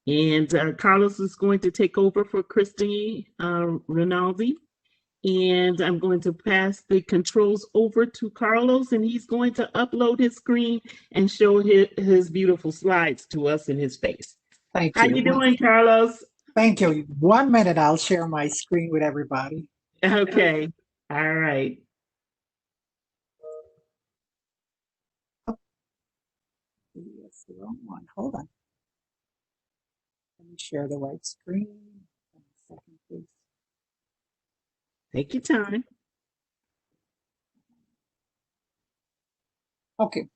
And Carlos is going to take over for Christine Rinaldi. And I'm going to pass the controls over to Carlos, and he's going to upload his screen and show his beautiful slides to us in his face. Thank How you. you doing, Carlos? Thank you. 1 minute, I'll share my screen with everybody. Okay. All right. Yes, the wrong one. Hold on. Let me share the right screen. 1 second, please. Take your time. Okay.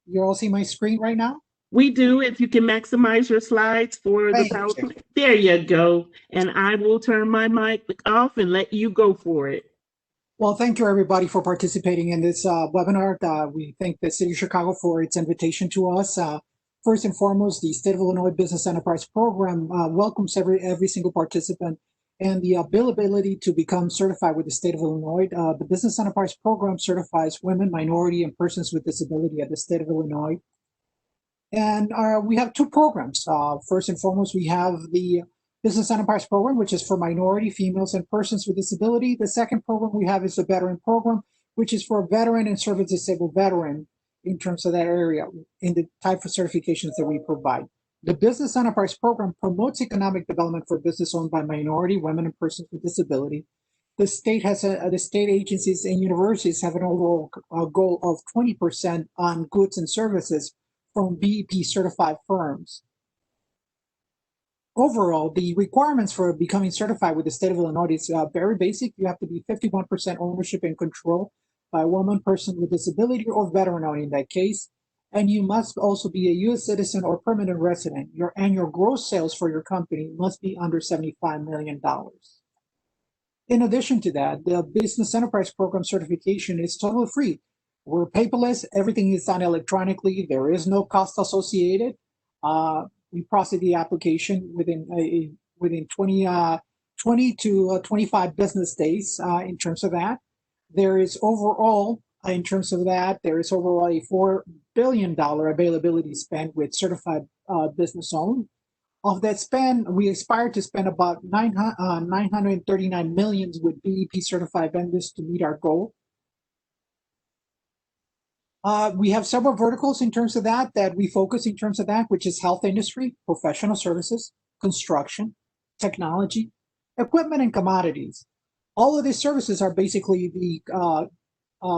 You all see my screen right now? We do, if you can maximize your slides for the Thank you. PowerPoint. There you go. And I will turn my mic off and let you go for it. Well, thank you everybody for participating in this webinar. We thank the City of Chicago for its invitation to us. First and foremost, the State of Illinois Business Enterprise Program welcomes every single participant and the ability to become certified with the State of Illinois. The Business Enterprise Program certifies women, minority, and persons with disability at the State of Illinois. And we have two programs. First and foremost, we have the Business Enterprise Program, which is for minority, females, and persons with disability. The second program we have is the Veteran Program, which is for veteran and service disabled veteran in terms of that area, in the type of certifications that we provide. The Business Enterprise Program promotes economic development for business owned by minority, women, and persons with disability. The state has the state agencies and universities have an overall goal of 20% on goods and services from BEP certified firms. Overall, the requirements for becoming certified with the state of Illinois is very basic. You have to be 51% ownership and control by a woman, person with disability, or veteran owned in that case. And you must also be a U.S. citizen or permanent resident. Your annual gross sales for your company must be under $75 million. In addition to that, the Business Enterprise Program certification is totally free. We're paperless. Everything is done electronically. There is no cost associated. We process the application within 20 to 25 business days in terms of that. There is overall, in terms of that, there is overall a $4 billion availability spend with certified business owned. Of that spend, we aspire to spend about 939 million with BEP certified vendors to meet our goal. We have several verticals in terms of that we focus in terms of that, which is health industry, professional services, construction, technology, equipment, and commodities. All of these services are basically the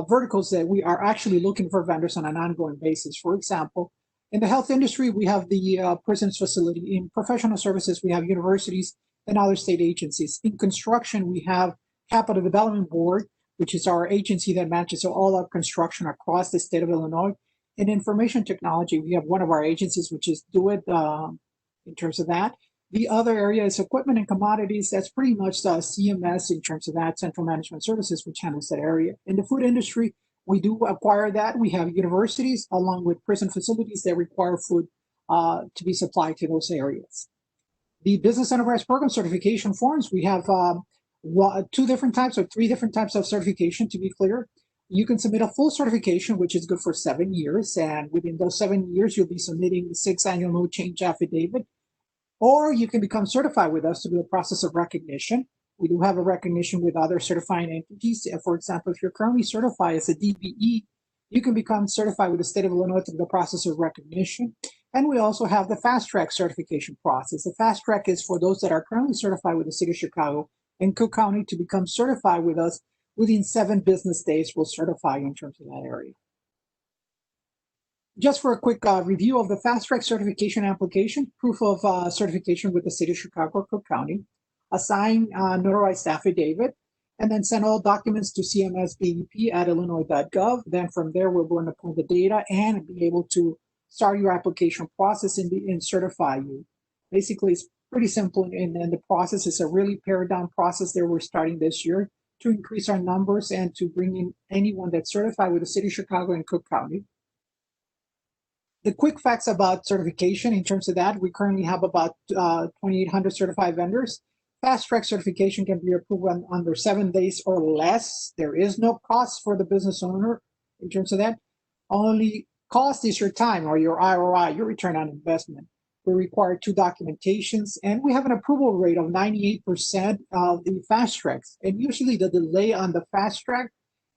verticals that we are actually looking for vendors on an ongoing basis. For example, in the health industry, we have the prisons facility. In professional services, we have universities and other state agencies. In construction, we have Capital Development Board, which is our agency that manages all our construction across the state of Illinois. In information technology, we have one of our agencies, which is Do It in terms of that. The other area is equipment and commodities. That's pretty much the CMS in terms of that, Central Management Services, which handles that area. In the food industry, we do acquire that. We have universities along with prison facilities that require food to be supplied to those areas. The Business Enterprise Program certification forms, we have two different types or three different types of certification, to be clear. You can submit a full certification, which is good for 7 years. And within those 7 years, you'll be submitting the 6 annual no change affidavit. Or you can become certified with us to do a process of recognition. We do have a recognition with other certifying entities. For example, if you're currently certified as a DBE, you can become certified with the state of Illinois through the process of recognition. And we also have the FastTrack certification process. The FastTrack is for those that are currently certified with the City of Chicago and Cook County to become certified with us within 7 business days. We'll certify you in terms of that area. Just for a quick review of the FastTrack certification application, proof of certification with the City of Chicago or Cook County, assign notarized affidavit, and then send all documents to cmsbep@illinois.gov. Then from there, we're going to pull the data and be able to start your application process and certify you. Basically, it's pretty simple, and the process is a really pared down process that we're starting this year to increase our numbers and to bring in anyone that's certified with the City of Chicago and Cook County. The quick facts about certification in terms of that, we currently have about 2,800 certified vendors. FastTrack certification can be approved under 7 days or less. There is no cost for the business owner in terms of that. Only cost is your time or your ROI, your return on investment. We require 2 documentations, and we have an approval rate of 98% of the FastTracks. And usually the delay on the FastTrack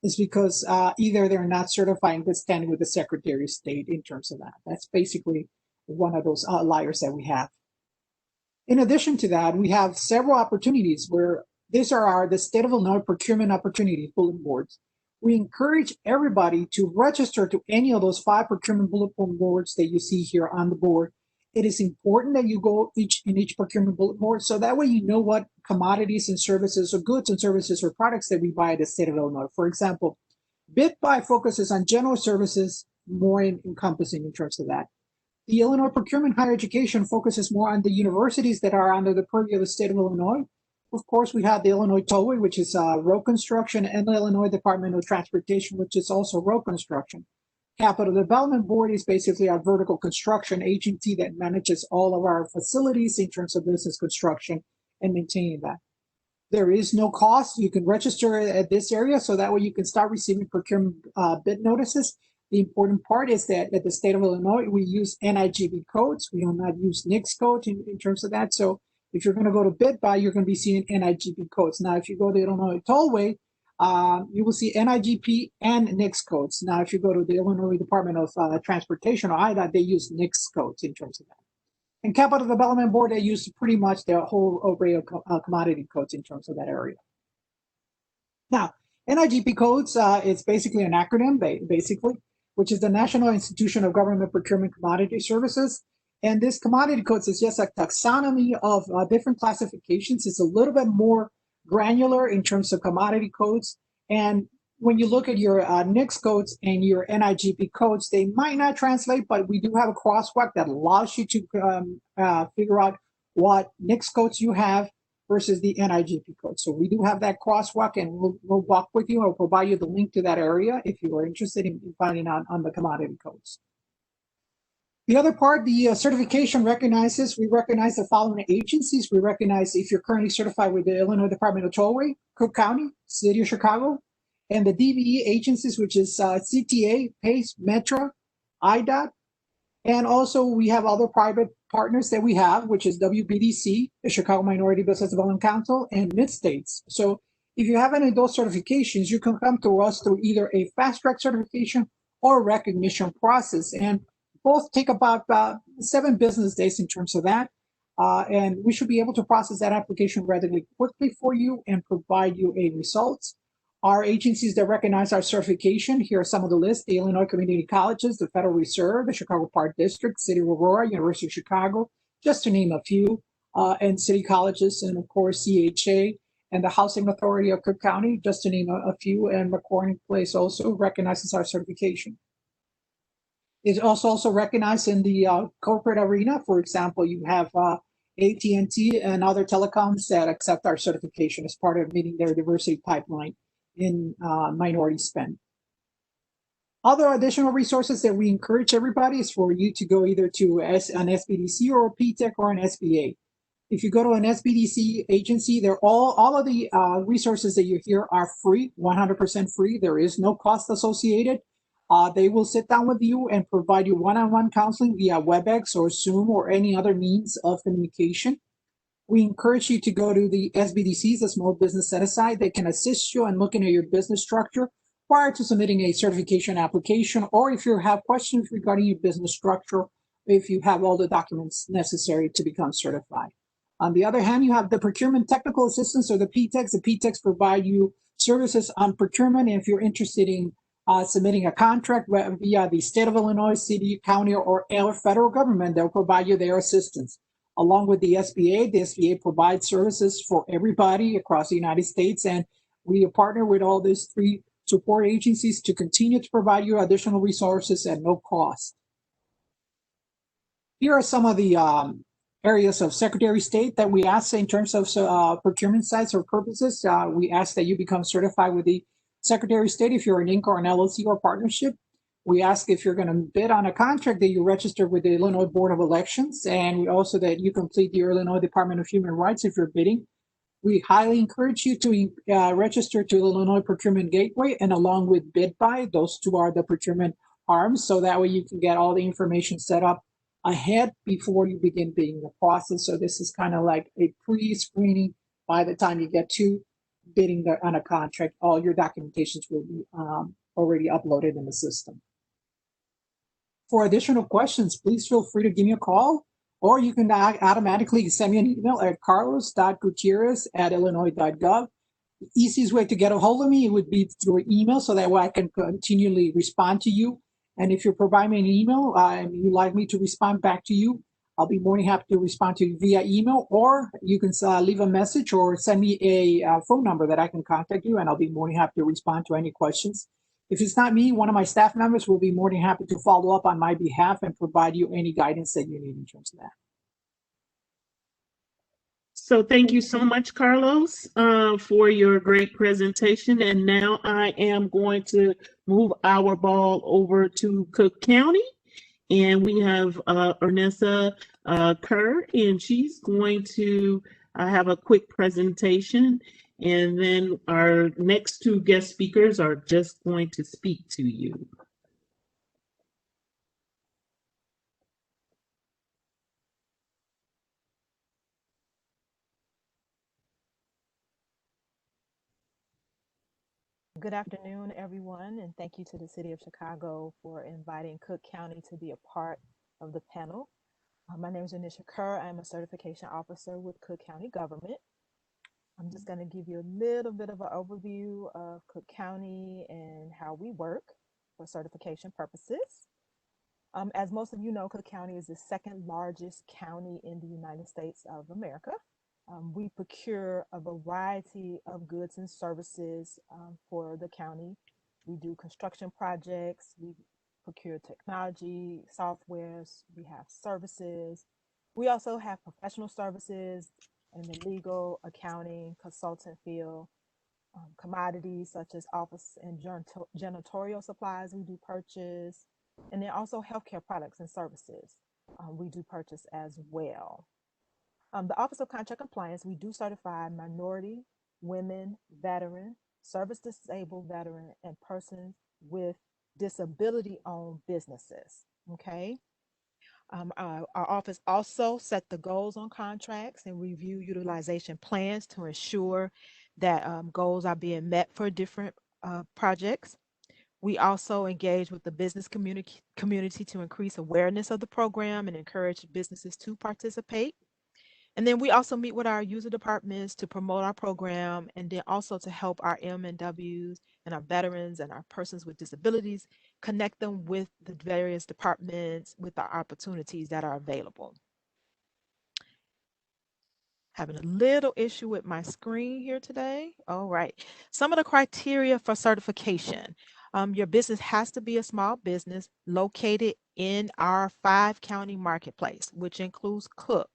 is because either they're not certified in good standing with the Secretary of State in terms of that. That's basically one of those outliers that we have. In addition to that, we have several opportunities where these are the State of Illinois Procurement Opportunity Bulletin Boards. We encourage everybody to register to any of those 5 procurement bulletin boards that you see here on the board. It is important that you go in each procurement bulletin board so that way you know what commodities and services or goods and services or products that we buy at the State of Illinois. For example, Bid Buy focuses on general services, more encompassing in terms of that. The Illinois Procurement Higher Education focuses more on the universities that are under the purview of the State of Illinois. Of course, we have the Illinois Tollway, which is road construction, and the Illinois Department of Transportation, which is also road construction. Capital Development Board is basically our vertical construction agency that manages all of our facilities in terms of business construction and maintaining that. There is no cost. You can register at this area so that way you can start receiving procurement bid notices. The important part is that at the State of Illinois, we use NIGB codes. We do not use NICS codes in terms of that. So if you're going to go to Bid Buy, you're going to be seeing NIGB codes. Now, if you go to the Illinois Tollway, you will see NIGP and NICS codes. Now, if you go to the Illinois Department of Transportation or IDOT, they use NICS codes in terms of that. And Capital Development Board, they use pretty much the whole array of commodity codes in terms of that area. Now, NIGP codes, it's basically an acronym, basically, which is the National Institution of Government Procurement Commodity Services. And this commodity codes is just a taxonomy of different classifications. It's a little bit more granular in terms of commodity codes. And when you look at your NICS codes and your NIGP codes, they might not translate, but we do have a crosswalk that allows you to figure out what NICS codes you have versus the NIGP code. So we do have that crosswalk, and we'll walk with you. I'll provide you the link to that area if you are interested in finding out on the commodity codes. The other part, the certification recognizes, we recognize the following agencies. We recognize if you're currently certified with the Illinois Department of Tollway, Cook County, City of Chicago, and the DVE agencies, which is CTA, PACE, Metra, IDOT, and also we have other private partners that we have, which is WBDC, the Chicago Minority Business Development Council, and Mid-States. So if you have any of those certifications, you can come to us through either a FastTrack certification or recognition process. And both take about 7 business days in terms of that. And we should be able to process that application relatively quickly for you and provide you a results. Our agencies that recognize our certification, here are some of the lists: the Illinois Community Colleges, the Federal Reserve, the Chicago Park District, City of Aurora, University of Chicago, just to name a few, and city colleges, and of course CHA, and the Housing Authority of Cook County, just to name a few, and McCormick Place also recognizes our certification. It's also recognized in the corporate arena. For example, you have AT&T and other telecoms that accept our certification as part of meeting their diversity pipeline in minority spend. Other additional resources that we encourage everybody is for you to go either to an SBDC or a PTEC or an SBA. If you go to an SBDC agency, they're all of the resources that you hear are free, 100% free. There is no cost associated. They will sit down with you and provide you one-on-one counseling via WebEx or Zoom or any other means of communication. We encourage you to go to the SBDCs, the Small Business Set-Aside. They can assist you in looking at your business structure prior to submitting a certification application, or if you have questions regarding your business structure, if you have all the documents necessary to become certified. On the other hand, you have the Procurement Technical Assistance, or the PTECs. The PTECs provide you services on procurement, and if you're interested in submitting a contract via the State of Illinois, city, county, or federal government, they'll provide you their assistance. Along with the SBA provides services for everybody across the United States, and we partner with all these 3 support agencies to continue to provide you additional resources at no cost. Here are some of the areas of Secretary of State that we ask in terms of procurement sites or purposes. We ask that you become certified with the Secretary of State if you're an Inc. or an LLC or partnership. We ask if you're going to bid on a contract that you register with the Illinois Board of Elections, and we also that you complete the Illinois Department of Human Rights if you're bidding. We highly encourage you to register to the Illinois Procurement Gateway, and along with Bid Buy, those 2 are the procurement arms, so that way you can get all the information set up ahead before you begin bidding the process. So this is kind of like a pre-screening. By the time you get to bidding on a contract, all your documentations will be already uploaded in the system. For additional questions, please feel free to give me a call, or you can automatically send me an email at carlos.gutierrez@illinois.gov. The easiest way to get a hold of me would be through email, so that way I can continually respond to you. And if you provide me an email and you'd like me to respond back to you, I'll be more than happy to respond to you via email, or you can leave a message or send me a phone number that I can contact you, and I'll be more than happy to respond to any questions. If it's not me, one of my staff members will be more than happy to follow up on my behalf and provide you any guidance that you need in terms of that. So thank you so much, Carlos, for your great presentation. And now I am going to move our ball over to Cook County. And we have Ernessa Kerr, and she's going to have a quick presentation. And then our next two guest speakers are just going to speak to you. Good afternoon, everyone, and thank you to the City of Chicago for inviting Cook County to be a part of the panel. My name is Ernessa Kerr. I'm a certification officer with Cook County Government. I'm just going to give you a little bit of an overview of Cook County and how we work for certification purposes. As most of you know, Cook County is the second largest county in the United States of America. We procure a variety of goods and services for the county. We do construction projects, we procure technology, softwares, we have services. We also have professional services in the legal, accounting, consultant field, commodities such as office and janitorial supplies we do purchase, and then also healthcare products and services we do purchase as well. The Office of Contract Compliance, we do certify minority, women, veteran, service disabled veteran, and persons with disability-owned businesses. Okay. Our office also set the goals on contracts and review utilization plans to ensure that goals are being met for different projects. We also engage with the business community to increase awareness of the program and encourage businesses to participate. And then we also meet with our user departments to promote our program, and then also to help our MNWs and our veterans and our persons with disabilities, connect them with the various departments with the opportunities that are available. Having a little issue with my screen here today. All right. Some of the criteria for certification. Your business has to be a small business located in our 5-county marketplace, which includes Cook,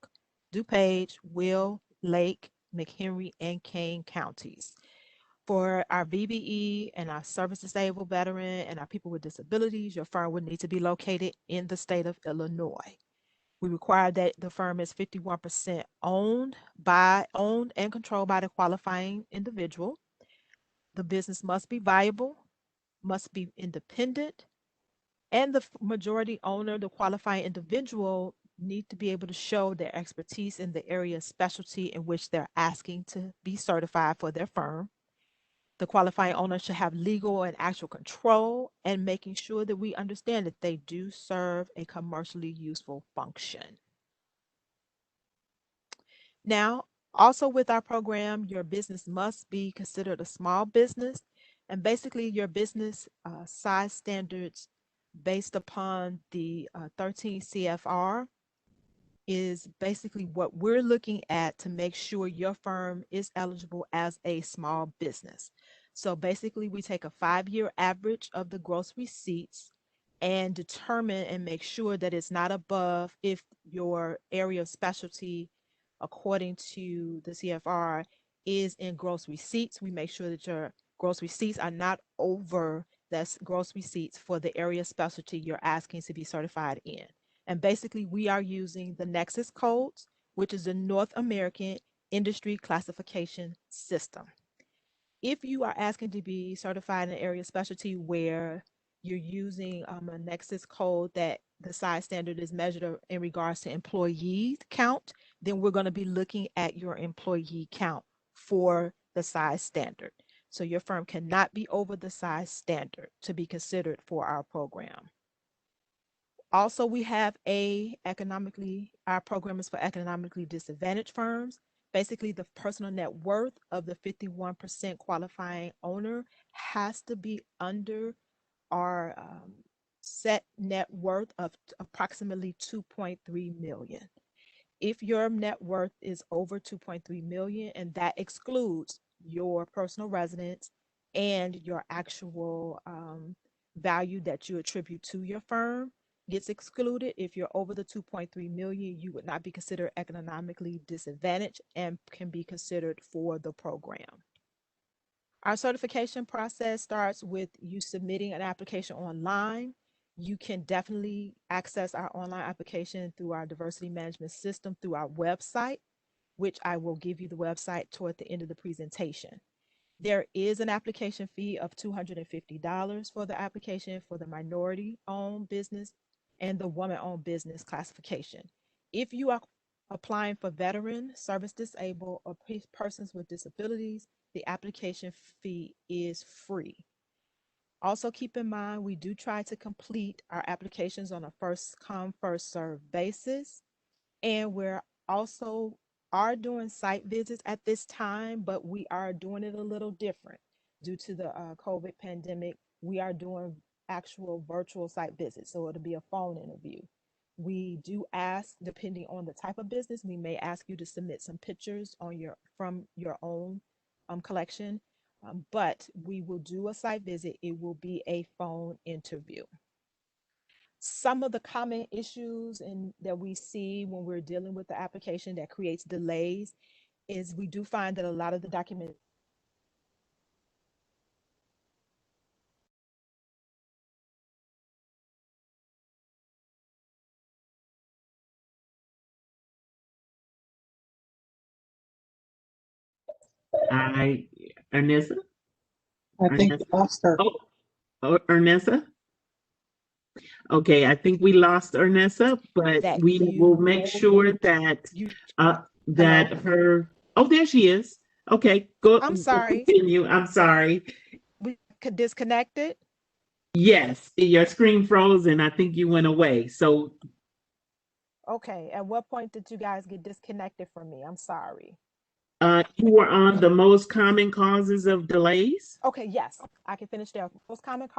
DuPage, Will, Lake, McHenry, and Kane counties. For our VBE and our service disabled veteran and our people with disabilities, your firm would need to be located in the state of Illinois. We require that the firm is 51% owned and controlled by the qualifying individual. The business must be viable, must be independent, and the majority owner, the qualifying individual, need to be able to show their expertise in the area of specialty in which they're asking to be certified for their firm. The qualifying owner should have legal and actual control, and making sure that we understand that they do serve a commercially useful function. Now, also with our program, your business must be considered a small business, and basically your business size standards based upon the 13 CFR is basically what we're looking at to make sure your firm is eligible as a small business. So basically, we take a 5-year average of the gross receipts and determine and make sure that it's not above, if your area of specialty, according to the CFR, is in gross receipts. We make sure that your gross receipts are not over that's gross receipts for the area of specialty you're asking to be certified in. And basically, we are using the Nexus codes, which is the North American Industry Classification System. If you are asking to be certified in an area of specialty where you're using a Nexus code that the size standard is measured in regards to employee count, then we're going to be looking at your employee count for the size standard. So your firm cannot be over the size standard to be considered for our program. Also, we have our program is for economically disadvantaged firms. Basically, the personal net worth of the 51% qualifying owner has to be under our set net worth of approximately 2.3 million. If your net worth is over 2.3 million, and that excludes your personal residence and your actual value that you attribute to your firm gets excluded. If you're over the 2.3 million, you would not be considered economically disadvantaged and can be considered for the program. Our certification process starts with you submitting an application online. You can definitely access our online application through our diversity management system through our website, which I will give you the website toward the end of the presentation. There is an application fee of $250 for the application for the minority-owned business and the woman-owned business classification. If you are applying for veteran, service disabled, or persons with disabilities, the application fee is free. Also, keep in mind, we do try to complete our applications on a first come, first serve basis. And we're also are doing site visits at this time, but we are doing it a little different due to the COVID pandemic. We are doing actual virtual site visits, so it'll be a phone interview. We do ask, depending on the type of business, we may ask you to submit some pictures from your own collection, but we will do a site visit. It will be a phone interview. Some of the common issues that we see when we're dealing with the application that creates delays is we do find that a lot of the documents I, Ernessa? I think we Ernessa? lost her. Ernessa? Okay, I think we lost Ernessa, but that we will make sure you that hello. her. Oh, there she is. Okay, go I'm sorry, continue. I'm sorry. we disconnected. Yes, your screen froze, and I think you went away. So, Okay, at what point did you guys get disconnected from me? I'm sorry. you were on the most common causes of delays. Okay, yes, I can finish there. Most common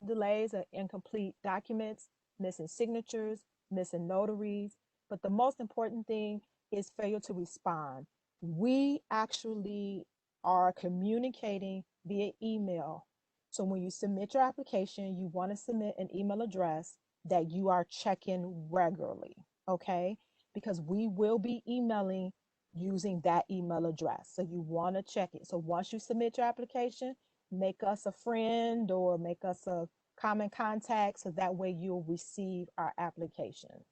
delays are incomplete documents, missing signatures, missing notaries, but the most important thing is failure to respond. We actually are communicating via email. So when you submit your application, you want to submit an email address that you are checking regularly, okay? Because we will be emailing using that email address. So you want to check it. So once you submit your application, make us a friend or make us a common contact so that way you'll receive our applications,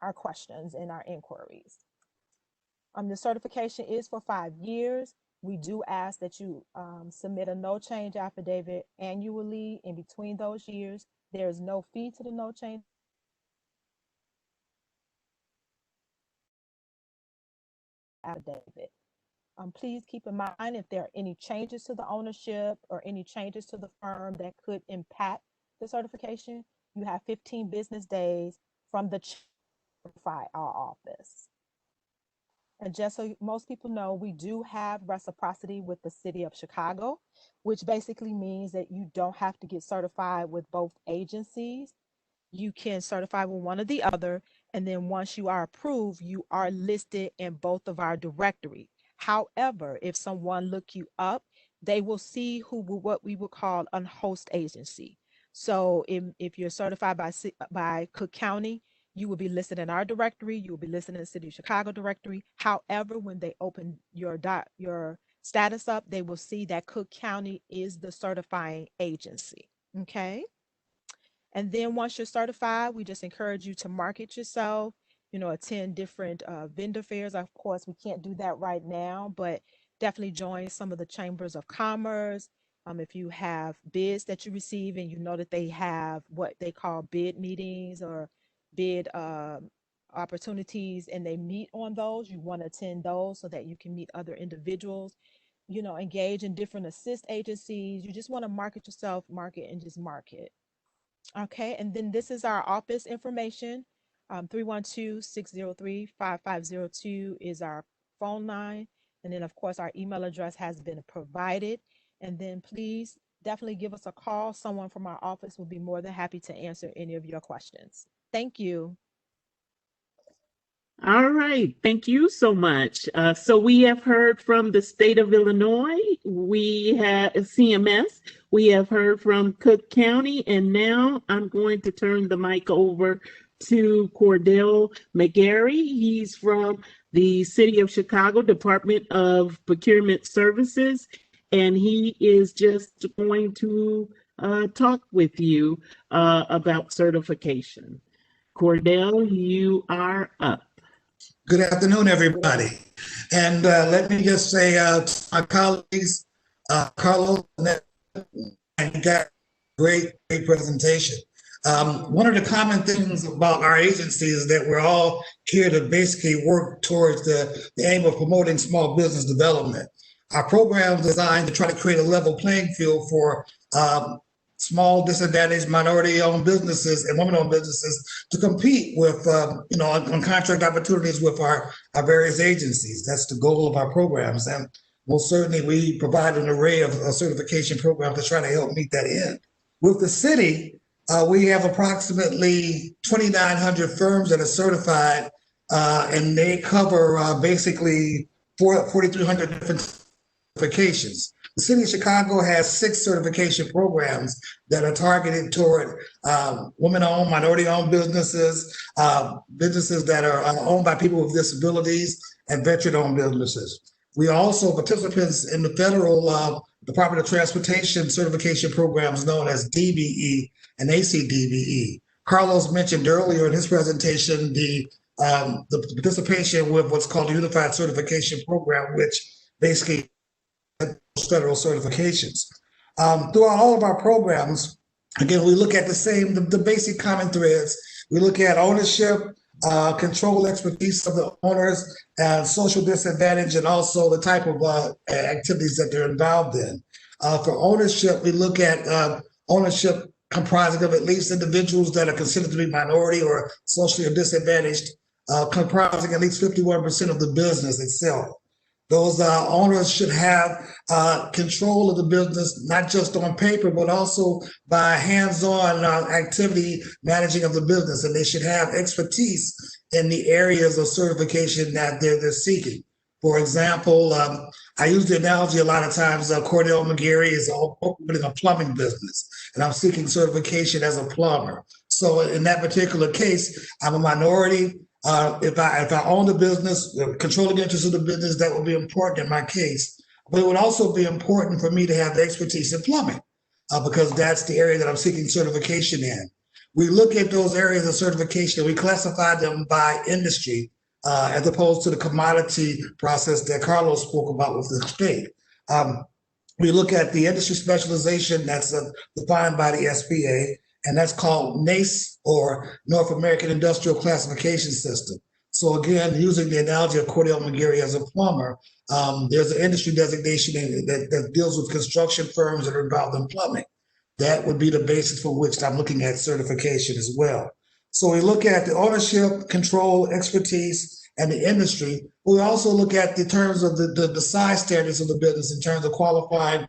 our questions, and our inquiries. The certification is for 5 years. We do ask that you submit a no change affidavit annually in between those years. There is no fee to the no change affidavit. Please keep in mind if there are any changes to the ownership or any changes to the firm that could impact the certification, you have 15 business days from the certify our office. And just so most people know, we do have reciprocity with the city of Chicago, which basically means that you don't have to get certified with both agencies. You can certify with one or the other. And then once you are approved, you are listed in both of our directory. However, if someone look you up, they will see what we would call a host agency. So if you're certified by Cook County, you will be listed in our directory. You will be listed in the City of Chicago directory. However, when they open your status up, they will see that Cook County is the certifying agency. Okay. And then once you're certified, we just encourage you to market yourself, attend different vendor fairs. Of course, we can't do that right now, but definitely join some of the chambers of commerce, If you have bids that you receive and you know that they have what they call bid meetings or bid opportunities, and they meet on those, you want to attend those so that you can meet other individuals, engage in different assist agencies. You just want to market yourself, market and just market. Okay, and then this is our office information. 312-603-5502 is our phone line. And then, of course, our email address has been provided. And then please definitely give us a call. Someone from our office will be more than happy to answer any of your questions. Thank you. All right, thank you so much. So we have heard from the state of Illinois, we have CMS, we have heard from Cook County, and now I'm going to turn the mic over to Cordell McGarry. He's from the City of Chicago Department of Procurement Services, and he is just going to talk with you about certification. Cordell, you are up. Good afternoon, everybody. And let me just say to my colleagues, Carlos, and you got a great presentation. One of the common things about our agency is that we're all here to basically work towards the aim of promoting small business development. Our program is designed to try to create a level playing field for small, disadvantaged, minority-owned businesses and women-owned businesses to compete with, on contract opportunities with our various agencies. That's the goal of our programs. And most certainly we provide an array of certification programs to try to help meet that end. With the city, we have approximately 2,900 firms that are certified, and they cover basically 4,300 different certifications. The City of Chicago has 6 certification programs that are targeted toward women-owned, minority-owned businesses, businesses that are owned by people with disabilities, and veteran-owned businesses. We are also participants in the federal Department of Transportation certification programs known as DBE and ACDBE. Carlos mentioned earlier in his presentation the participation with what's called the Unified Certification Program, which basically federal certifications. Throughout all of our programs, again, we look at the basic common threads. We look at ownership, control expertise of the owners, and social disadvantage, and also the type of activities that they're involved in. For ownership, we look at ownership comprising of at least individuals that are considered to be minority or socially disadvantaged, comprising at least 51% of the business itself. Those owners should have control of the business, not just on paper, but also by hands-on activity managing of the business. And they should have expertise in the areas of certification that they're seeking. For example, I use the analogy a lot of times, Cordell McGarry is opening a plumbing business, and I'm seeking certification as a plumber. So in that particular case, I'm a minority. If I own the business, controlling interest of the business, that would be important in my case. But it would also be important for me to have the expertise in plumbing because that's the area that I'm seeking certification in. We look at those areas of certification and we classify them by industry as opposed to the commodity process that Carlos spoke about with the state. We look at the industry specialization that's defined by the SBA, and that's called NACE, or North American Industrial Classification System. So again, using the analogy of Cordell McGarry as a plumber, there's an industry designation that deals with construction firms that are involved in plumbing. That would be the basis for which I'm looking at certification as well. So we look at the ownership, control, expertise, and the industry. We also look at the terms of the size standards of the business in terms of qualifying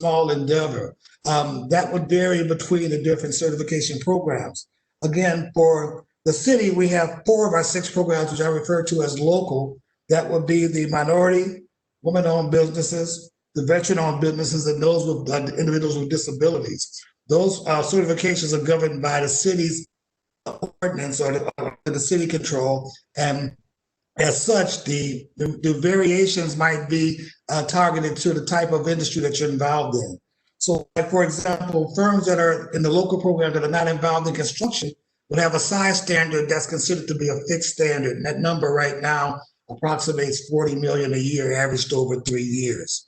small endeavor. That would vary between the different certification programs. Again, for the city, we have 4 of our 6 programs, which I refer to as local. That would be the minority, women-owned businesses, the veteran-owned businesses, and those with individuals with disabilities. Those certifications are governed by the city's ordinance or the city control, and as such, the variations might be targeted to the type of industry that you're involved in. So, like for example, firms that are in the local program that are not involved in construction would have a size standard that's considered to be a fixed standard. And that number right now approximates 40 million a year, averaged over 3 years.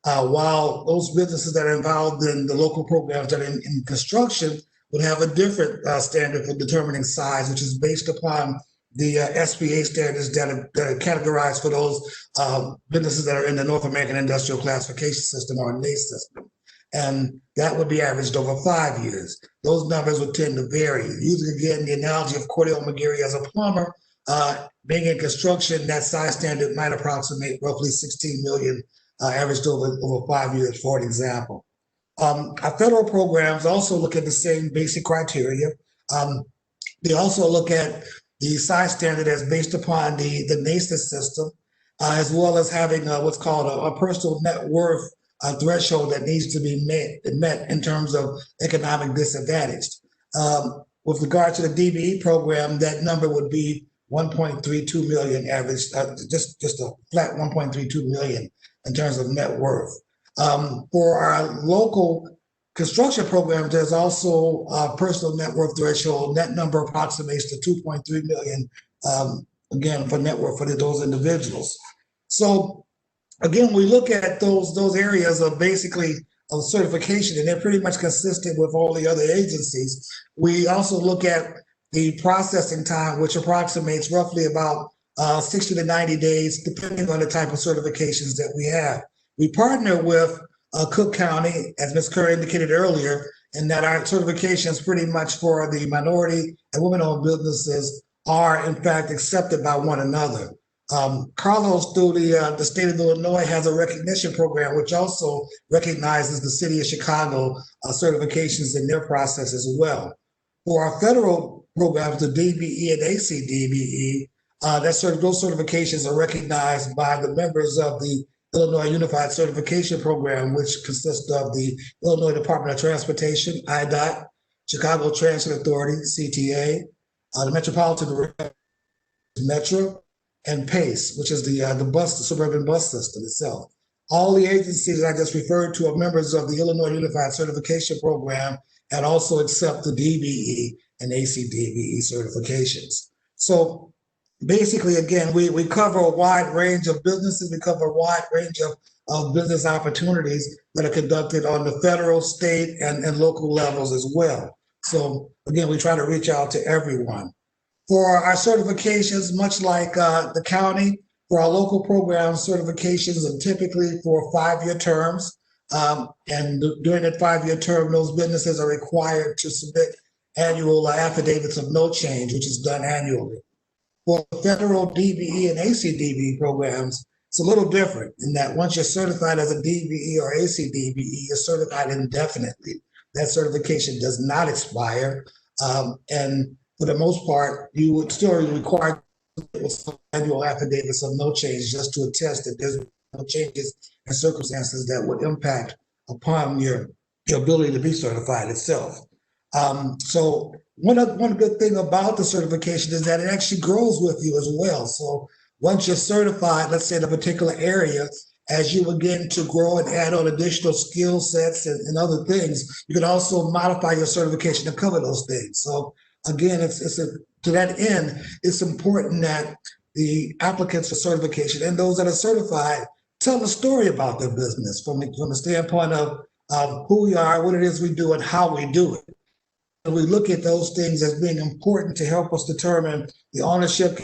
while those businesses that are involved in the local programs that are in construction would have a different standard for determining size, which is based upon the SBA standards that are categorized for those businesses that are in the North American Industrial Classification System, or NACE system. And that would be averaged over 5 years. Those numbers would tend to vary. Using, again, the analogy of Cordell McGarry as a plumber, being in construction, that size standard might approximate roughly 16 million, averaged over 5 years, for example. Our federal programs also look at the same basic criteria. They also look at the size standard as based upon the NACE system, as well as having what's called a personal net worth threshold that needs to be met in terms of economic disadvantage. With regard to the DBE program, that number would be 1.32 million average, just a flat 1.32 million in terms of net worth. For our local construction programs, there's also a personal net worth threshold. That number approximates to 2.3 million, again, for net worth for those individuals. So again, we look at those areas of basically of certification, and they're pretty much consistent with all the other agencies. We also look at the processing time, which approximates roughly about 60 to 90 days, depending on the type of certifications that we have. We partner with Cook County, as Ms. Kerr indicated earlier, in that our certifications pretty much for the minority and women-owned businesses are in fact accepted by one another. Carlos, through the state of Illinois, has a recognition program which also recognizes the city of Chicago certifications in their process as well. For our federal programs, the DBE and ACDBE, those certifications are recognized by the members of the Illinois Unified Certification Program, which consists of the Illinois Department of Transportation, IDOT, Chicago Transit Authority, CTA, the Metropolitan Metro, and PACE, which is the suburban bus system itself. All the agencies I just referred to are members of the Illinois Unified Certification Program and also accept the DBE and ACDBE certifications. So basically, again, we cover a wide range of businesses. We cover a wide range of business opportunities that are conducted on the federal, state, and local levels as well. So again, we try to reach out to everyone. For our certifications, much like the county, for our local programs, certifications are typically for 5-year terms. And during that 5-year term, those businesses are required to submit annual affidavits of no change, which is done annually. For federal DBE and ACDBE programs, it's a little different in that once you're certified as a DBE or ACDBE, you're certified indefinitely. That certification does not expire. And for the most part, you would still require annual affidavits of no change just to attest that there's no changes in circumstances that would impact upon your ability to be certified itself. So one good thing about the certification is that it actually grows with you as well. So once you're certified, let's say in a particular area, as you begin to grow and add on additional skill sets and other things, you can also modify your certification to cover those things. So again, to that end, it's important that the applicants for certification and those that are certified tell a story about their business from the standpoint of who we are, what it is we do, and how we do it. And we look at those things as being important to help us determine the ownership,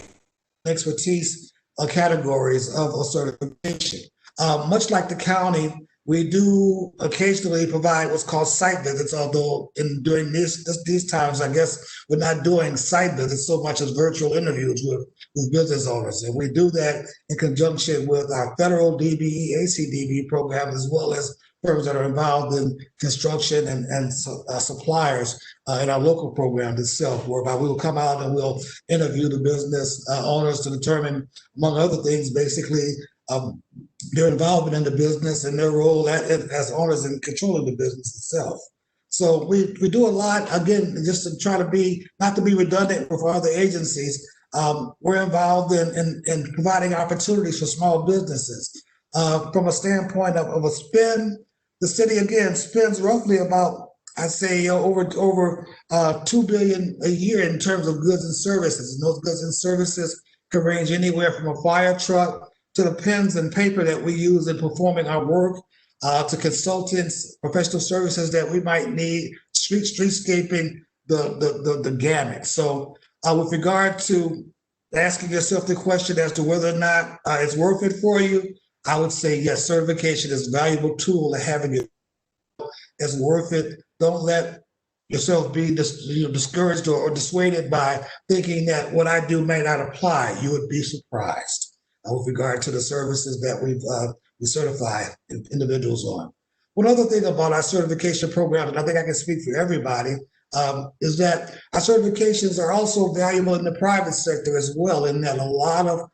expertise, categories of a certification. Much like the county, we do occasionally provide what's called site visits, although during these times, I guess we're not doing site visits so much as virtual interviews with business owners. And we do that in conjunction with our federal DBE, ACDBE programs, as well as firms that are involved in construction and suppliers in our local program itself, whereby we will come out and we'll interview the business owners to determine, among other things, basically their involvement in the business and their role as owners in controlling the business itself. So we do a lot, again, just to try to be, not to be redundant for other agencies, we're involved in providing opportunities for small businesses. From a standpoint of a spend, the city, again, spends roughly about, I say, over $2 billion a year in terms of goods and services. And those goods and services can range anywhere from a fire truck to the pens and paper that we use in performing our work, to consultants, professional services that we might need, streetscaping, the gamut. So with regard to asking yourself the question as to whether or not it's worth it for you, I would say yes, certification is a valuable tool, and having it is worth it. Don't let yourself be discouraged or dissuaded by thinking that what I do may not apply. You would be surprised with regard to the services that we certify individuals on. One other thing about our certification program, and I think I can speak for everybody, is that our certifications are also valuable in the private sector as well, in that a lot of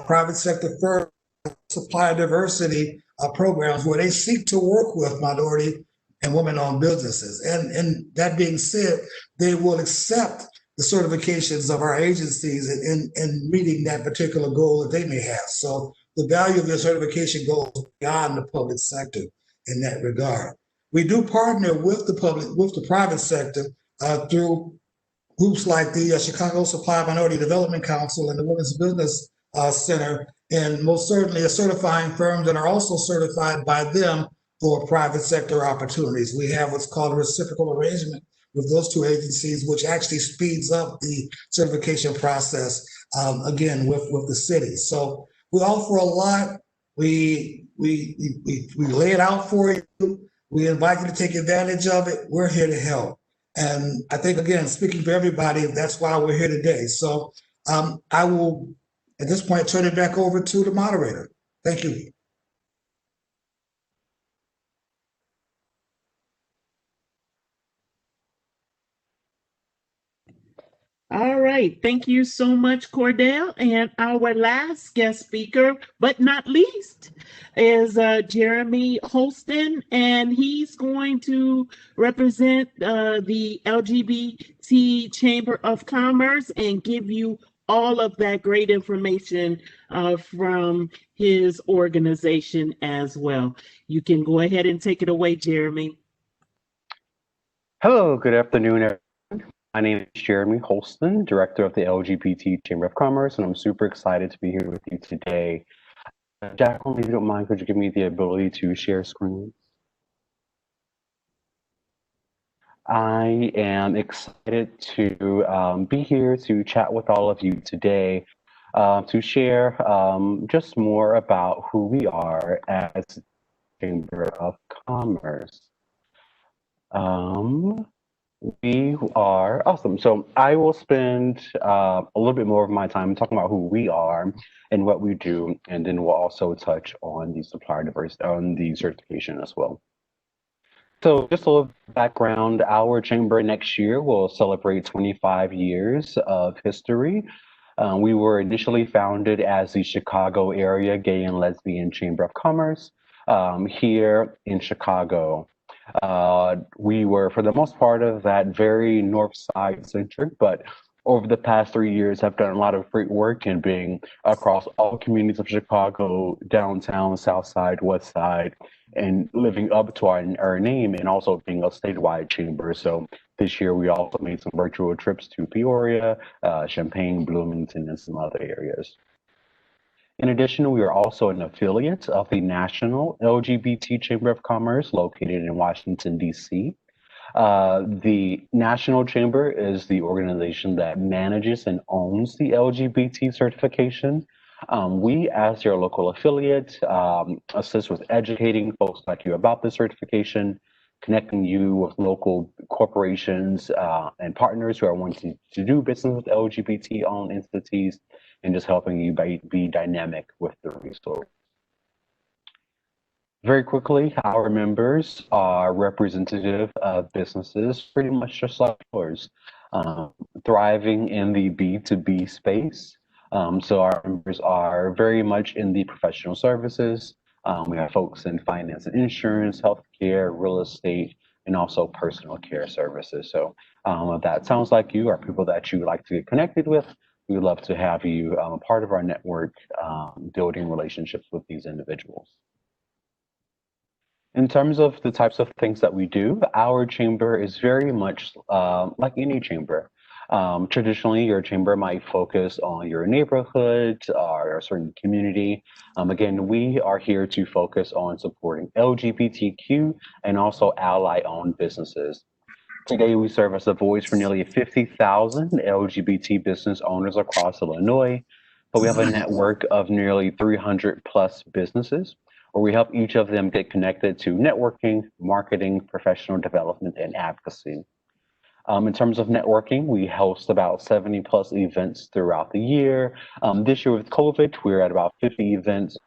private sector firms supply diversity programs where they seek to work with minority and women-owned businesses. And that being said, they will accept the certifications of our agencies in meeting that particular goal that they may have. So the value of your certification goes beyond the public sector in that regard. We do partner with the private sector through groups like the Chicago Supply Minority Development Council and the Women's Business Center, and most certainly a certifying firm that are also certified by them for private sector opportunities. We have what's called a reciprocal arrangement with those two agencies, which actually speeds up the certification process, again, with the city. So we offer a lot. We lay it out for you. We invite you to take advantage of it. We're here to help. And I think, again, speaking for everybody, that's why we're here today. So I will, at this point, turn it back over to the moderator. Thank you. All right. Thank you so much, Cordell. And our last guest speaker, but not least, is Jeremy Holston, and he's going to represent the LGBT Chamber of Commerce and give you all of that great information from his organization as well. You can go ahead and take it away, Jeremy. Hello, good afternoon, everyone. My name is Jeremy Holston, Director of the LGBT Chamber of Commerce, and I'm super excited to be here with you today. Jacqueline, if you don't mind, could you give me the ability to share screen? I am excited to be here to chat with all of you today, to share just more about who we are as Chamber of Commerce. We are awesome. So I will spend a little bit more of my time talking about who we are and what we do, and then we'll also touch on the supplier diversity, on the certification as well. So just a little background, our chamber next year will celebrate 25 years of history. We were initially founded as the Chicago Area Gay and Lesbian Chamber of Commerce here in Chicago. We were, for the most part of that, very north side centric, but over the past 3 years have done a lot of great work in being across all communities of Chicago, downtown, south side, west side, and living up to our name, and also being a statewide chamber. So this year we also made some virtual trips to Peoria, Champaign, Bloomington, and some other areas. In addition, we are also an affiliate of the National LGBT Chamber of Commerce located in Washington, D.C. The National Chamber is the organization that manages and owns the LGBT certification. We, as your local affiliate, assist with educating folks like you about the certification, connecting you with local corporations and partners who are wanting to do business with LGBT-owned entities, and just helping you be dynamic with the resource. Very quickly, our members are representative of businesses pretty much just like yours, thriving in the B2B space. So our members are very much in the professional services. We have folks in finance and insurance, healthcare, real estate, and also personal care services. So if that sounds like you, or people that you would like to get connected with, we would love to have you a part of our network, building relationships with these individuals. In terms of the types of things that we do, our chamber is very much like any chamber. Traditionally, your chamber might focus on your neighborhood or a certain community. Again, we are here to focus on supporting LGBTQ and also ally-owned businesses. Today, we serve as a voice for nearly 50,000 LGBT business owners across Illinois, but we have a network of nearly 300 plus businesses where we help each of them get connected to networking, marketing, professional development, and advocacy. In terms of networking, we host about 70 plus events throughout the year. This year with COVID, we're at about 50 events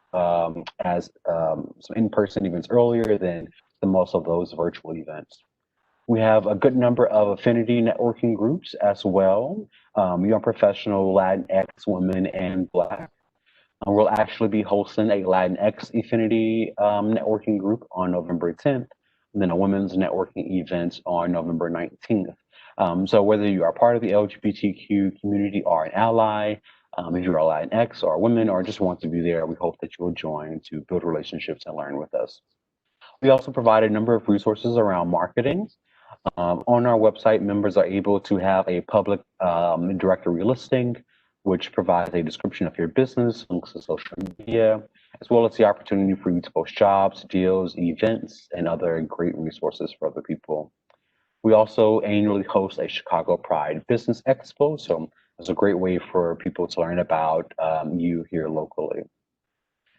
as some in-person events earlier than the most of those virtual events. We have a good number of affinity networking groups as well, young professional, Latinx, women, and Black. We'll actually be hosting a Latinx affinity networking group on November 10th, and then a women's networking event on November 19th. So whether you are part of the LGBTQ community or an ally, if you're a Latinx or a woman or just want to be there, we hope that you will join to build relationships and learn with us. We also provide a number of resources around marketing. On our website, members are able to have a public directory listing, which provides a description of your business, links to social media, as well as the opportunity for you to post jobs, deals, events, and other great resources for other people. We also annually host a Chicago Pride Business Expo, so it's a great way for people to learn about you here locally.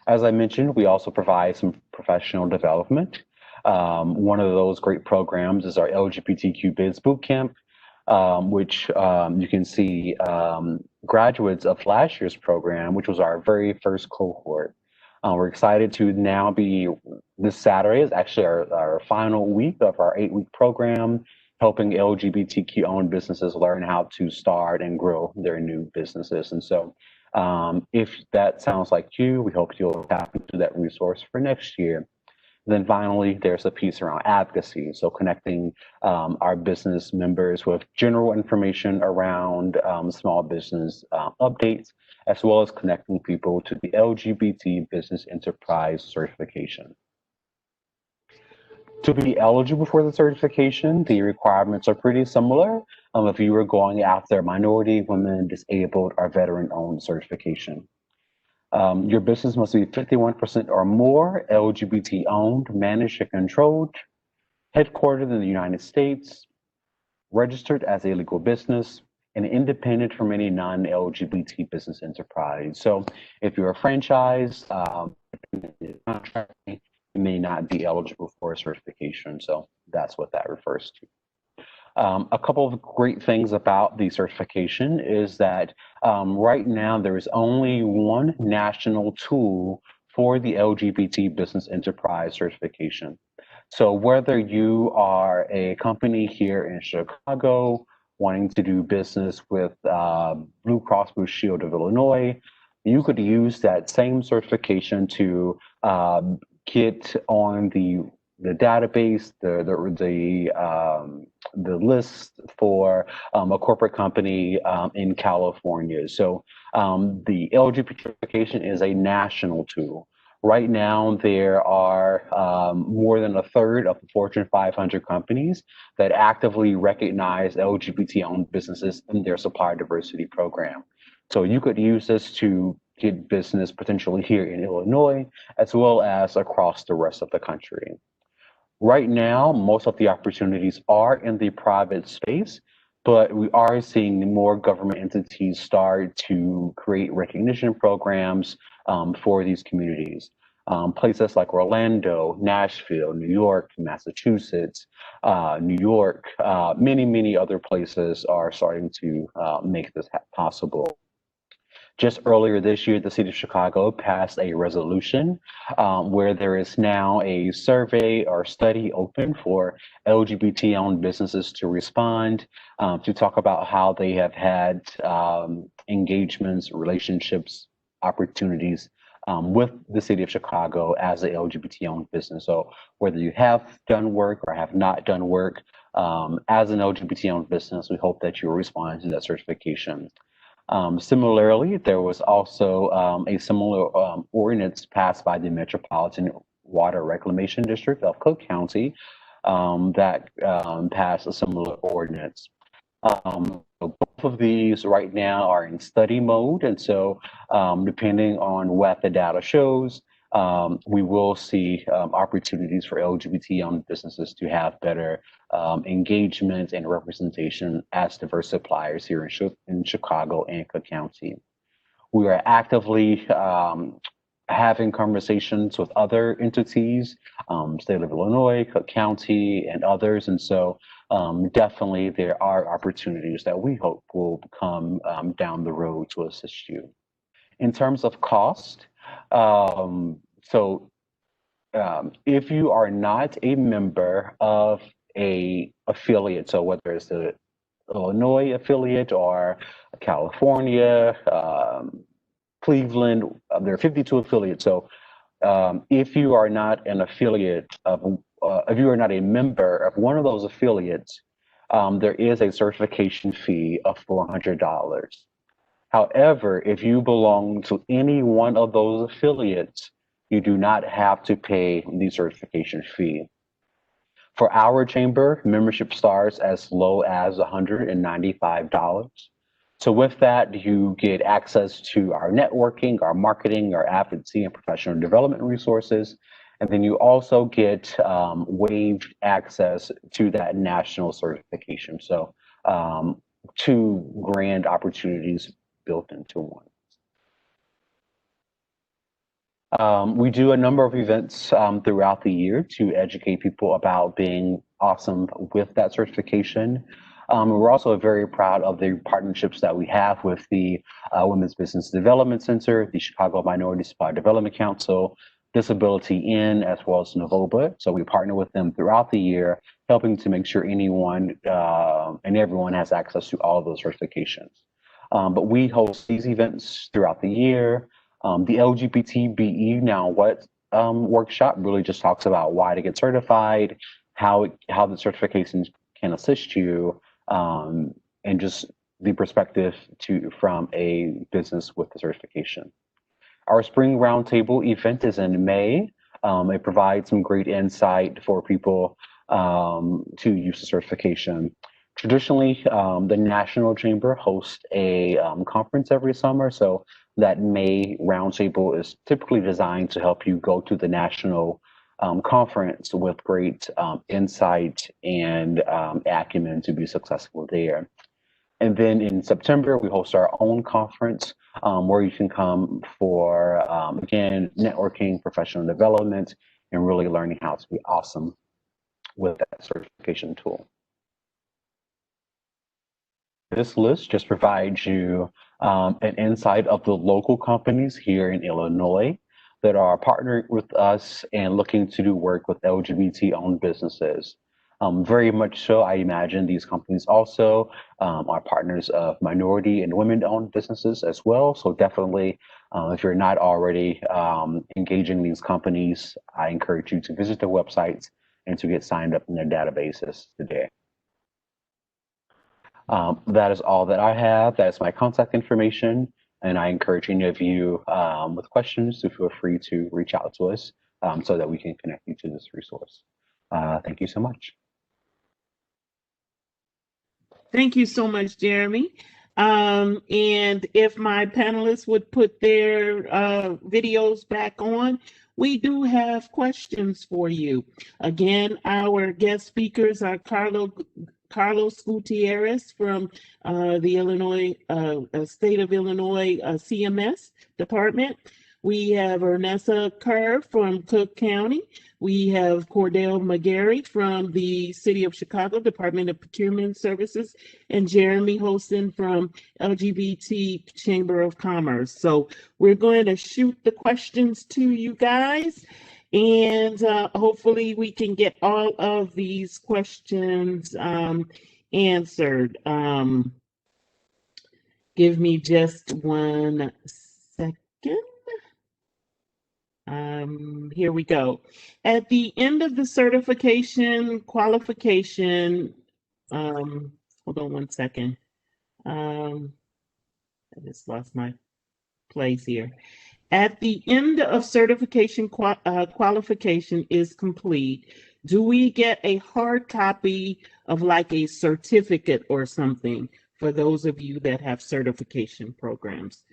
As I mentioned, we also provide some professional development. One of those great programs is our LGBTQ Biz Bootcamp, which you can see graduates of last year's program, which was our very first cohort. We're excited to now be, this Saturday is actually our final week of our 8-week program, helping LGBTQ owned businesses learn how to start and grow their new businesses. And so if that sounds like you, we hope you'll tap into that resource for next year. Then finally, there's a piece around advocacy. So connecting our business members with general information around small business updates, as well as connecting people to the LGBT Business Enterprise certification. To be eligible for the certification, the requirements are pretty similar if you were going after minority, women, disabled, or veteran-owned certification. Your business must be 51% or more LGBT owned, managed, and controlled, headquartered in the United States, registered as a legal business, and independent from any non-LGBT business enterprise. So if you're a franchise, contracting, you may not be eligible for a certification. So that's what that refers to. A couple of great things about the certification is that right now there is only one national tool for the LGBT Business Enterprise certification. So whether you are a company here in Chicago wanting to do business with Blue Cross Blue Shield of Illinois, you could use that same certification to get on the database, the list for a corporate company in California. So the LGBT certification is a national tool. Right now, there are more than a third of the Fortune 500 companies that actively recognize LGBT-owned businesses in their supplier diversity program. So you could use this to get business potentially here in Illinois, as well as across the rest of the country. Right now, most of the opportunities are in the private space, but we are seeing more government entities start to create recognition programs for these communities. Places like Orlando, Nashville, New York, Massachusetts, New York, many other places are starting to make this possible. Just earlier this year, the city of Chicago passed a resolution where there is now a survey or study open for LGBT-owned businesses to respond, to talk about how they have had engagements, relationships, opportunities with the city of Chicago as an LGBT-owned business. So whether you have done work or have not done work as an LGBT-owned business, we hope that you will respond to that certification. Similarly, there was also a similar ordinance passed by the Metropolitan Water Reclamation District of Cook County that passed a similar ordinance. Both of these right now are in study mode. And so depending on what the data shows, we will see opportunities for LGBT-owned businesses to have better engagement and representation as diverse suppliers here in Chicago and Cook County. We are actively having conversations with other entities, state of Illinois, Cook County, and others. And so definitely there are opportunities that we hope will come down the road to assist you. In terms of cost, if you are not a member of a affiliate, so whether it's the Illinois affiliate or California, Cleveland, there are 52 affiliates. So if you are not an affiliate of, if you are not a member of one of those affiliates, there is a certification fee of $400. However, if you belong to any one of those affiliates, you do not have to pay the certification fee. For our chamber, membership starts as low as $195. So with that, you get access to our networking, our marketing, our advocacy, and professional development resources. And then you also get waived access to that national certification. So 2 grand opportunities built into one. We do a number of events throughout the year to educate people about being awesome with that certification. We're also very proud of the partnerships that we have with the Women's Business Development Center, the Chicago Minority Supply Development Council, Disability In, as well as NOVOBA. So we partner with them throughout the year, helping to make sure anyone and everyone has access to all of those certifications. But we host these events throughout the year. The LGBT BE Now What workshop really just talks about why to get certified, how the certifications can assist you, and just the perspective from a business with the certification. Our spring roundtable event is in May. It provides some great insight for people to use the certification. Traditionally, the National Chamber hosts a conference every summer. So that May roundtable is typically designed to help you go to the national conference with great insight and acumen to be successful there. And then in September, we host our own conference where you can come for, again, networking, professional development, and really learning how to be awesome with that certification tool. This list just provides you an insight of the local companies here in Illinois that are partnered with us and looking to do work with LGBT-owned businesses. Very much so, I imagine these companies also are partners of minority and women-owned businesses as well. So definitely, if you're not already engaging these companies, I encourage you to visit their websites and to get signed up in their databases today. That is all that I have. That is my contact information. And I encourage any of you with questions to feel free to reach out to us so that we can connect you to this resource. Thank you so much. Thank you so much, Jeremy. And if my panelists would put their videos back on, we do have questions for you. Again, our guest speakers are Carlos Gutierrez from the Illinois State of Illinois CMS department. We have Ernessa Kerr from Cook County. We have Cordell McGarry from the City of Chicago Department of Procurement Services, and Jeremy Holston from LGBT Chamber of Commerce. So we're going to shoot the questions to you guys, and hopefully we can get all of these questions answered. Give me just 1 second. Here we go. At the end of the certification qualification, hold on 1 second. I just lost my place here. At the end of certification qualification is complete, do we get a hard copy of like a certificate or something for those of you that have certification programs.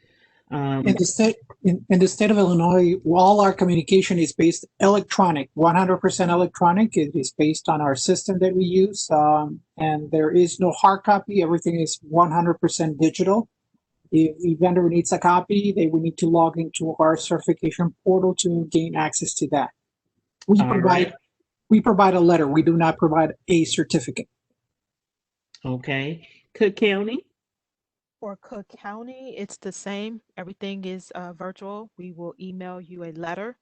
In the state of Illinois, all our communication is based electronic, 100% electronic. It is based on our system that we use, and there is no hard copy. Everything is 100% digital. If the vendor needs a copy, they will need to log into our certification portal to gain access to that. We provide a letter. We do not provide a certificate. Okay. Cook County? For Cook County, it's the same. Everything is virtual. We will email you a letter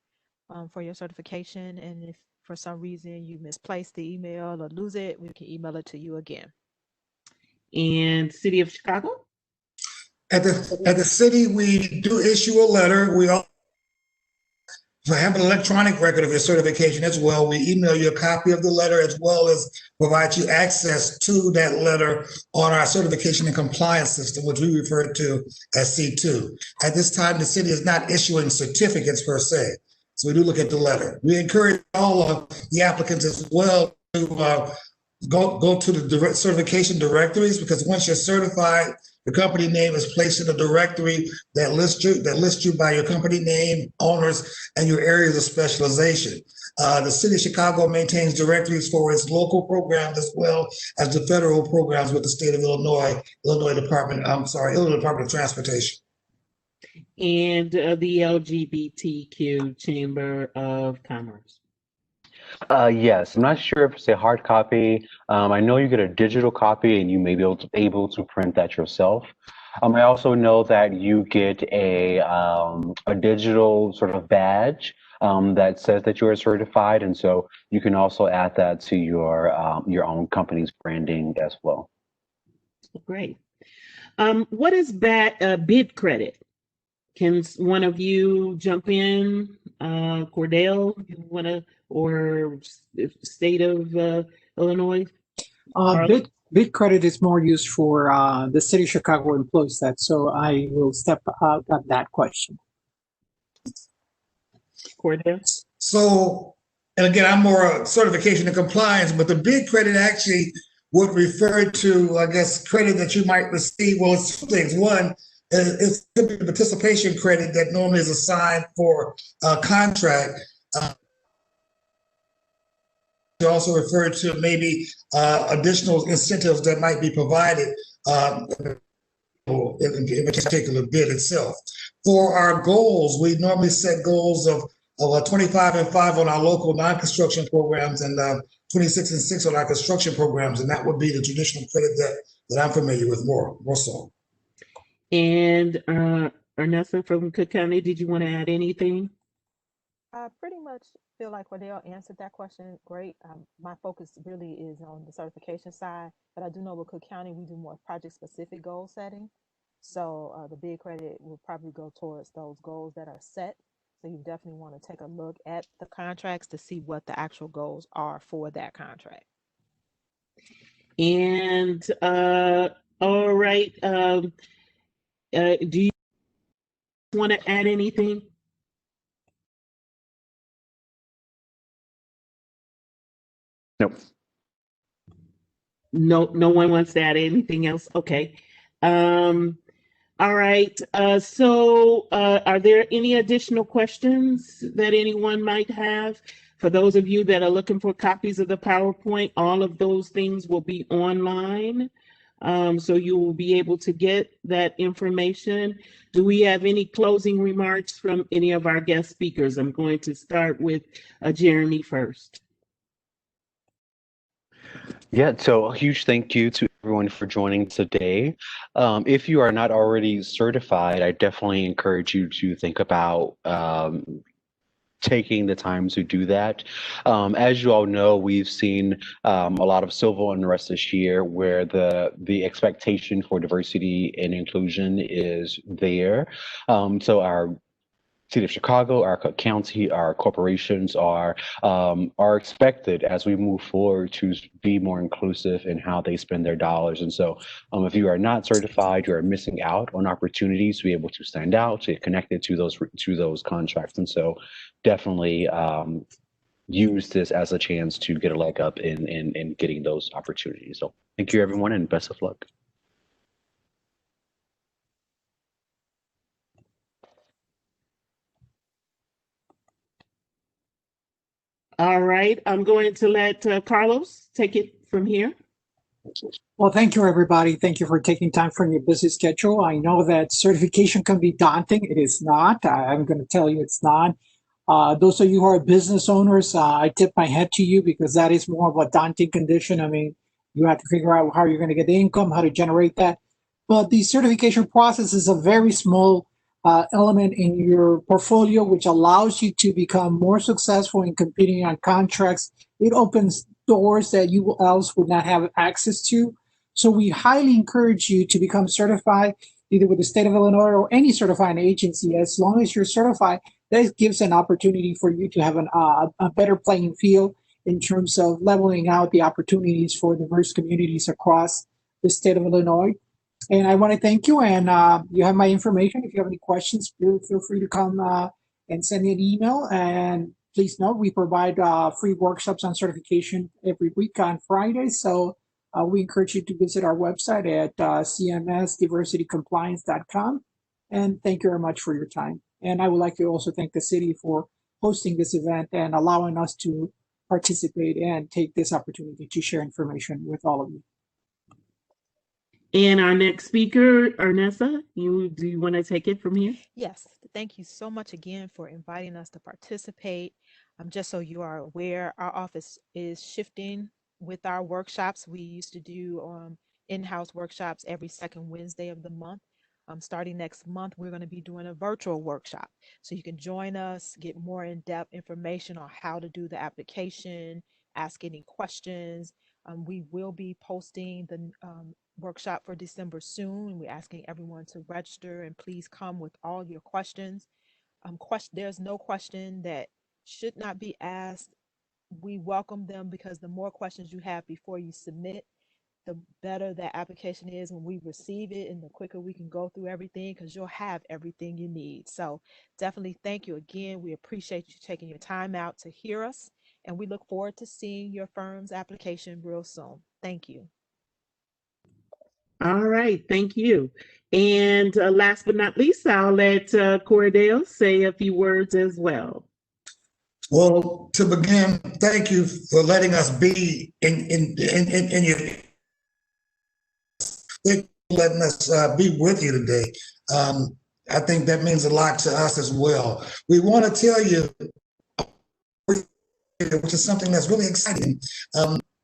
for your certification. And if for some reason you misplace the email or lose it, we can email it to you again. And City of Chicago? At the city, we do issue a letter. We also have an electronic record of your certification as well. We email you a copy of the letter as well as provide you access to that letter on our certification and compliance system, which we refer to as C2. At this time, the city is not issuing certificates per se. So we do look at the letter. We encourage all of the applicants as well to go to the certification directories, because once you're certified, the company name is placed in a directory that lists you by your company name, owners, and your areas of specialization. The city of Chicago maintains directories for its local programs as well as the federal programs with the state of Illinois, Illinois Department of Transportation. And the LGBTQ Chamber of Commerce. Yes, I'm not sure if it's a hard copy. I know you get a digital copy and you may be able to print that yourself. I also know that you get a digital sort of badge that says that you are certified, and so you can also add that to your own company's branding as well. Great. What is bid credit? Can one of you jump in? Cordell, you want to, or state of Illinois? Bid credit is more used for the city of Chicago employs that, so I will step out of that question. Cordell? So, and again, I'm more certification and compliance, but the bid credit actually would refer to, I guess, credit that you might receive. Well, it's two things. One, it's the participation credit that normally is assigned for a contract. You also refer to maybe additional incentives that might be provided in a particular bid itself. For our goals, we normally set goals of 25 and 5 on our local non-construction programs and 26 and 6 on our construction programs, and that would be the traditional credit that I'm familiar with more so. And Ernesta from Cook County, did you want to add anything? I pretty much feel like Cordell answered that question great. My focus really is on the certification side, but I do know with Cook County, we do more project-specific goal setting. So the bid credit will probably go towards those goals that are set. So you definitely want to take a look at the contracts to see what the actual goals are for that contract. And all right, do you want to add anything? Nope. No one wants to add anything else. Okay. All right. So are there any additional questions that anyone might have? For those of you that are looking for copies of the PowerPoint, all of those things will be online. So you will be able to get that information. Do we have any closing remarks from any of our guest speakers? I'm going to start with Jeremy first. Yeah, so a huge thank you to everyone for joining today. If you are not already certified, I definitely encourage you to think about taking the time to do that. As you all know, we've seen a lot of civil unrest this year where the expectation for diversity and inclusion is there. So our City of Chicago, our county, our corporations are expected as we move forward to be more inclusive in how they spend their dollars. And so if you are not certified, you are missing out on opportunities to be able to stand out, to get connected to those contracts. And so definitely use this as a chance to get a leg up in getting those opportunities. So thank you, everyone, and best of luck. All right, I'm going to let Carlos take it from here. Well, thank you, everybody. Thank you for taking time from your busy schedule. I know that certification can be daunting. It is not. I'm going to tell you it's not. Those of you who are business owners, I tip my hat to you because that is more of a daunting condition. I mean, you have to figure out how you're going to get the income, how to generate that. But the certification process is a very small element in your portfolio, which allows you to become more successful in competing on contracts. It opens doors that you else would not have access to. So we highly encourage you to become certified either with the state of Illinois or any certifying agency. As long as you're certified, that gives an opportunity for you to have a better playing field in terms of leveling out the opportunities for diverse communities across the state of Illinois. And I want to thank you. And you have my information. If you have any questions, feel free to come and send me an email. And please note, we provide free workshops on certification every week on Friday. So we encourage you to visit our website at cmsdiversitycompliance.com. And thank you very much for your time. And I would like to also thank the city for hosting this event and allowing us to participate and take this opportunity to share information with all of you. And our next speaker, Ernessa, do you want to take it from here? Yes, thank you so much again for inviting us to participate. Just so you are aware, our office is shifting with our workshops. We used to do in-house workshops every second Wednesday of the month. Starting next month, we're going to be doing a virtual workshop. So you can join us, get more in-depth information on how to do the application, ask any questions. We will be posting the workshop for December soon, and we're asking everyone to register, and please come with all your questions. There's no question that should not be asked. We welcome them because the more questions you have before you submit, the better that application is when we receive it, and the quicker we can go through everything, because you'll have everything you need. So definitely thank you again. We appreciate you taking your time out to hear us, and we look forward to seeing your firm's application real soon. Thank you. All right, thank you. And last but not least, I'll let Cordell say a few words as well. Well, to begin, thank you for letting us be in your, letting us be with you today. I think that means a lot to us as well. We want to tell you, which is something that's really exciting.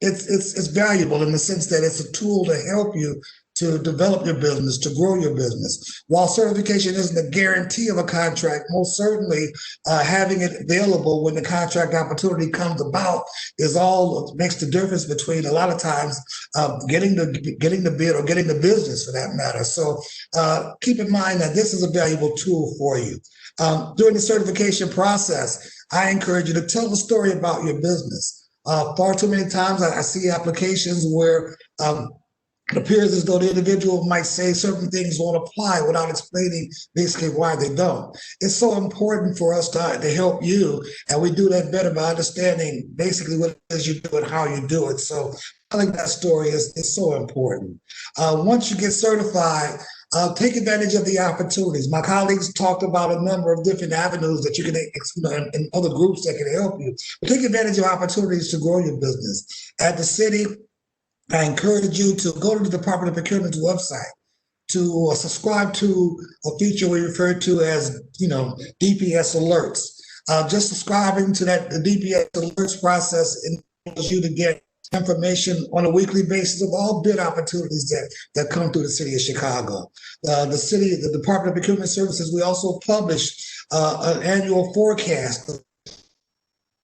It's valuable in the sense that it's a tool to help you to develop your business, to grow your business. While certification isn't a guarantee of a contract, most certainly having it available when the contract opportunity comes about is all makes the difference between a lot of times getting the bid or getting the business for that matter. So keep in mind that this is a valuable tool for you. During the certification process, I encourage you to tell the story about your business. Far too many times I see applications where it appears as though the individual might say certain things won't apply without explaining basically why they don't. It's so important for us to help you, and we do that better by understanding basically what it is you do and how you do it. So telling that story is so important. Once you get certified, take advantage of the opportunities. My colleagues talked about a number of different avenues that you can, and other groups that can help you. But take advantage of opportunities to grow your business. At the city, I encourage you to go to the Department of Procurement's website to subscribe to a feature we refer to as, DPS alerts. Just subscribing to that, the DPS alerts process enables you to get information on a weekly basis of all bid opportunities that come through the city of Chicago. The Department of Procurement Services, we also publish an annual forecast of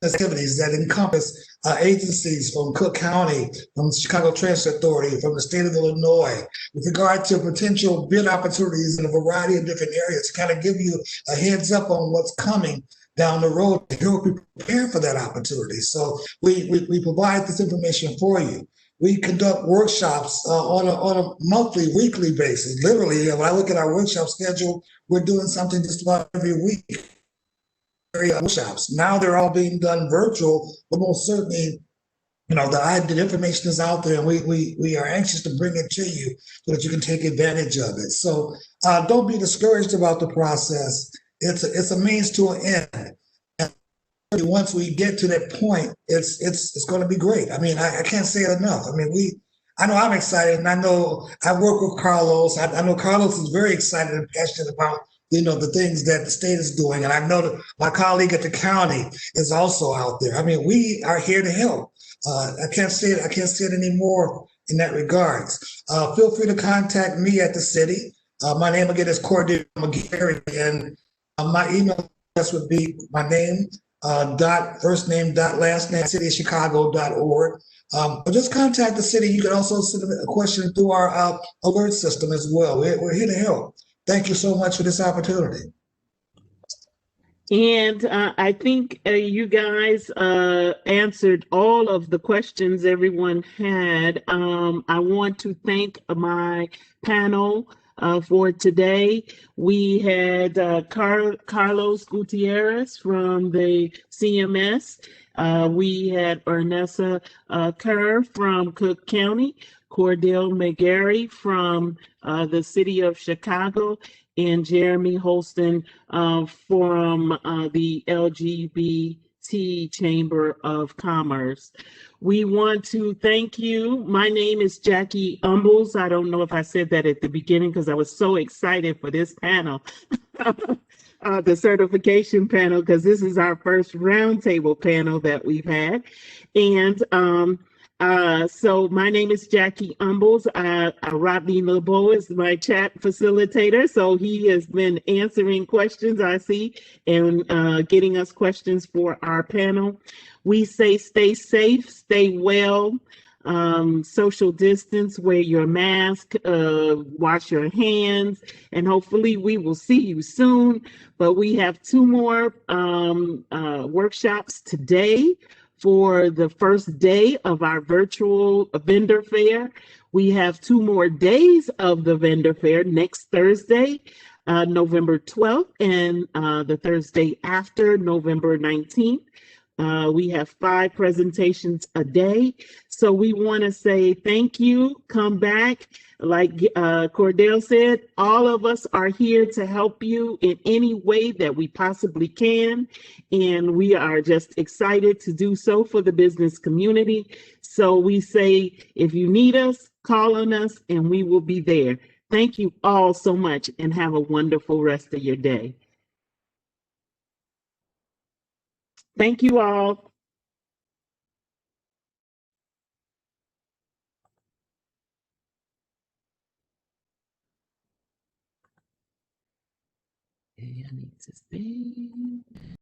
activities that encompass agencies from Cook County, from the Chicago Transit Authority, from the state of Illinois, with regard to potential bid opportunities in a variety of different areas, to kind of give you a heads up on what's coming down the road to help you prepare for that opportunity. So we provide this information for you. We conduct workshops on a monthly, weekly basis. Literally, when I look at our workshop schedule, we're doing something just about every week. Workshops. Now they're all being done virtual, but most certainly, the information is out there, and we are anxious to bring it to you so that you can take advantage of it. So don't be discouraged about the process. It's a means to an end. once we get to that point, it's going to be great. I mean, I can't say it enough. I mean, I know I'm excited, and I know I work with Carlos. I know Carlos is very excited and passionate about the things that the state is doing, and I know that my colleague at the county is also out there. I mean, we are here to help. I can't say it. I can't say it anymore in that regards. Feel free to contact me at the city. My name again is Cordell McGarry, and my email address would be my name dot first name dot last name cityofchicago.org. But just contact the city. You can also send a question through our alert system as well. We're here to help. Thank you so much for this opportunity. And I think you guys answered all of the questions everyone had. I want to thank my panel for today. We had Carlos Gutierrez from the CMS. We had Ernessa Kerr from Cook County, Cordell McGarry from the city of Chicago, and Jeremy Holston from the LGBT Chamber of Commerce. We want to thank you. My name is Jackie Umbles. I don't know if I said that at the beginning because I was so excited for this panel, the certification panel, because this is our first roundtable panel that we've had. And so my name is Jackie Umbles. Rodney LeBeau is my chat facilitator. So he has been answering questions I see and getting us questions for our panel. We say stay safe, stay well, social distance, wear your mask, wash your hands, and hopefully we will see you soon. But we have 2 more workshops today. For the first day of our virtual vendor fair. We have 2 more days of the vendor fair next Thursday, November 12th, and the Thursday after, November 19th. We have 5 presentations a day. So we want to say thank you. Come back. Like Cordell said, all of us are here to help you in any way that we possibly can. And we are just excited to do so for the business community. So we say, if you need us, call on us and we will be there. Thank you all so much and have a wonderful rest of your day. Thank you all. I need to stay.